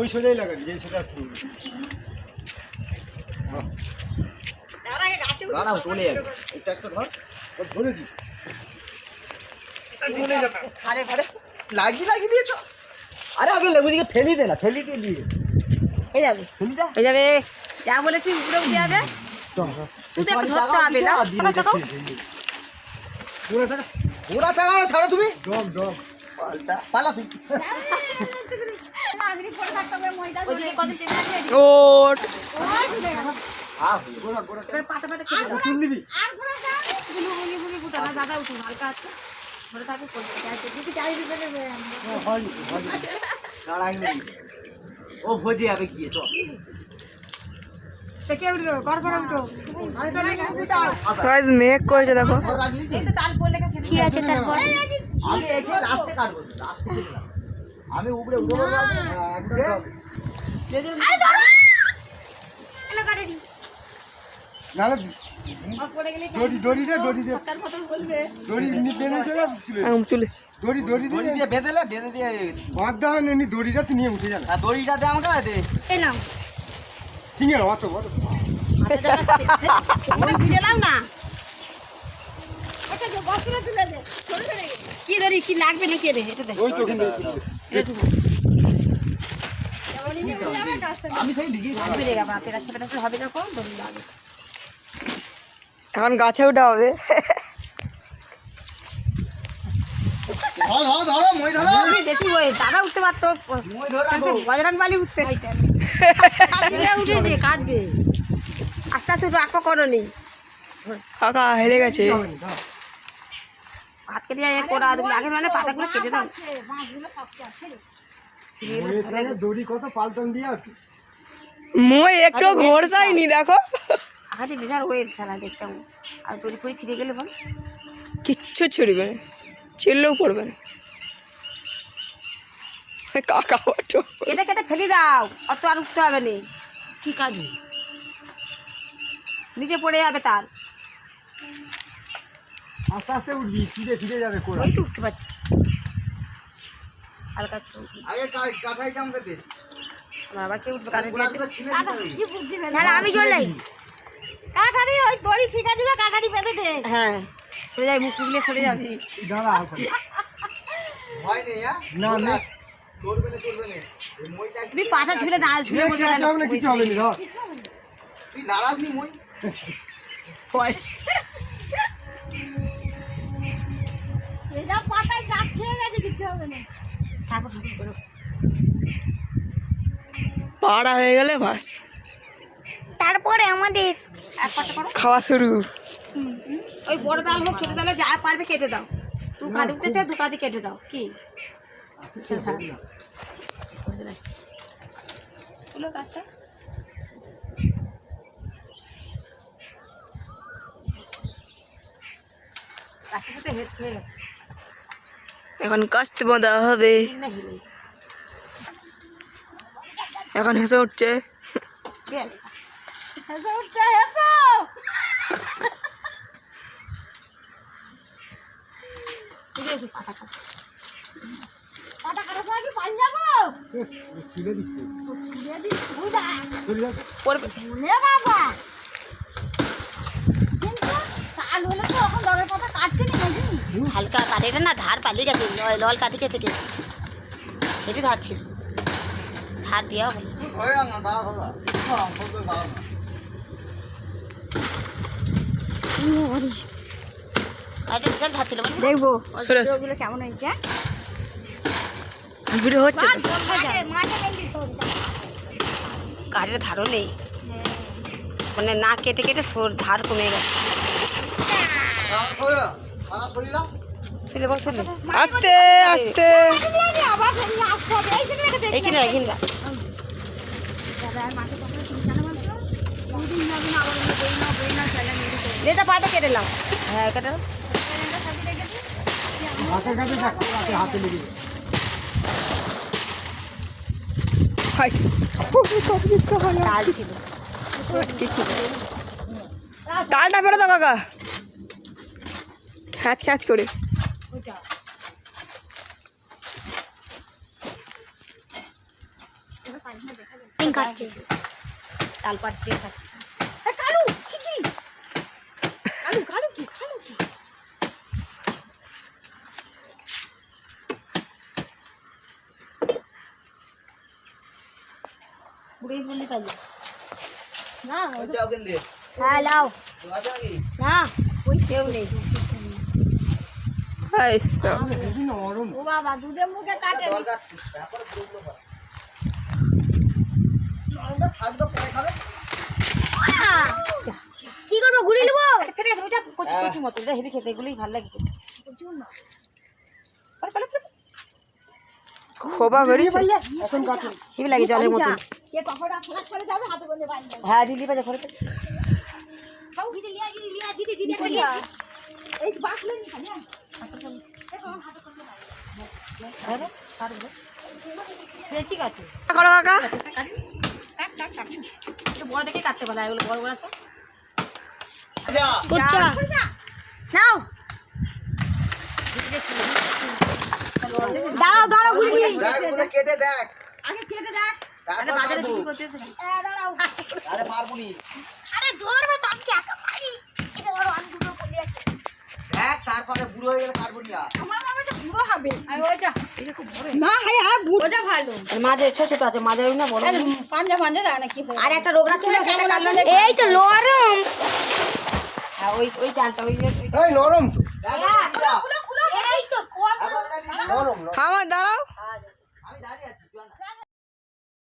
ওই সোজাই লাগাবি, এই সোজা দাঁড়াও, চলে যাবে। এটা একটা ধর, ধরেছি। আরে লাগিয়ে দিয়েছ। আরে আগে লেবু দিকে ফেলি দে না, ফেলি দিয়ে হয়ে যাবে, হয়ে যাবে। যা বলেছি উপরে উঠে যাবে, শুধু একটু ধরতে হবে না। ওরা চাগানো ছাড়ো তুমি। পালা তুই। ওট দাদা উঠুন, হালকা আছে ধরে থাকে। ও ভোজে যাবে গিয়ে তো। মেঘ করেছে দেখো। কি আছে তারপর? আমি উপরে উঠবো দড়িটা তুই নিয়ে উঠে যাবে। দড়িটা দে আমাকে, সিঙ্গেল অত বড় কি ধরি কি লাগবে নাকি? এটা দেখ, এখন গাছে উঠা হবে। বেশি দাদা উঠতে পারতো, বজরং বালি উঠতে উঠেছে, কাটবে আস্তে আস্তে উঠে আঁকো করো নি। কাকা হেরে গেছে, হাত কেটে করা আগে মানে পাতাগুলো কেটে দাও। মই একটু ঘোর যায়নি দেখো, আগে বিশাল ওয়েট খেলা দেখতাম। আর দড়ি ফড়ি ছিঁড়ে গেলে বল কিচ্ছু ছিঁড়বে না, ছিঁড়লেও পড়বে না। কাকা ওঠো, কেটে কেটে ফেলে দাও, অত আর উঠতে হবে না। কি কাজে নিচে পড়ে যাবে তার। আস্তে আস্তে উঠবি, ফিরে যাবে। ওই তো উঠতে পারছি হালকা। আবার কে উঠবে? আমি চলে কাঠারি ওই দড়ি ফিটা দিবে, কাঠারি বেঁধে দে। হ্যাঁ সরে যাই, মুখ টুকলে সরে যাবি। তুমি পাতা ঝুলে না, ঝুলে কিছু হবে না। তুই নারাজ নি মই এটা পাতায় চাপ খেয়ে গেছে, কিছু হবে না। পাড়া হয়ে গেলে বাস, তারপরে আমাদের খাওয়া শুরু। ওই বড় ডাল হোক ছোট ডালে যা পারবে কেটে দাও। দু কাঁদি উঠেছে, দু কাঁদি কেটে দাও। কি এখন কাস্তে বাঁধা হবে। এখন হেসে উঠছে, হালকা কাটে না, ধার পালিয়ে যাবে। লল কাটি খেতে খেতে হেঁটে ধার ছিল, ধার দেওয়া হলো। দেখবো কেমন হয়েছে। ভিডিও হচ্ছে, কাঠের ধারও নেই, মানে না কেটে কেটে ধার কমে গেছে। আস্তে আস্তে এইখানে এইখানে এটা পাটা কেটে নাও। হ্যাঁ কেটে নাও। তালটা ফেরো তো কাকা, খ্যাচ খ্যাচ করে। তিন কাটছে তাল পাড়ছে খাচ্ছে কালু শিগগিরি কালু কি বুড়ি বললি তাই না ওই যাও কেন দিয়ে হ্যাঁ লাও তো আছে নাকি না ওই কেউ নেই ও বাবা দুধের মুখে কাটে দরকার তারপরে পুরোগুলো কর আমরা থাকবে পরে খাবে কি করবো ঘুরে নেবো ফেটে গেছে ওইটা কচি কচি মতো এটা হেভি খেতে এগুলোই ভালো লাগে খোবা বেরিয়েছে এখন কাটুন হেভি লাগে জলের মতো কে কখনো ফ্লাশ করে যাবে হাতে বন্ধে বাড়ি হ্যাঁ দিলি বাজে ঘরে খাও দিদি লিয়া দিদি এই বাসলে নি খালি ঠিক আছে করো কাকা একটু বড় দেখে কাটতে ভালো এগুলো বড় বড় আছে আচ্ছা কুচ্চা নাও দাঁড়াও ঘুরে দেখ ওগুলো কেটে দেখ আগে কেটে দেখ আরে তারপর বাজারে খাবো। বিক্রি করতেছে দাঁড়াও আরে পারবো নি আরে ধরবে তো আমি কি একা পারি এটা ধরো আমি দুটো পড়ে আছে দেখ তারপরে বুড়ো হয়ে গেলে কাটবো নি আর আমার বাবা তো পুরো হবে আর ওইটা না হাই আর ওটা ভালো আর মাঝে ছোট ছোট আছে মাঝে না বড় পাঞ্জা দাও না কি হয় আর একটা রোগড়া ছিল সেটা কাটলো না এই তো লরম হ্যাঁ ওই চালটা ওই এই নরম তো খুলো এই তো নরম আমার দাঁড়াও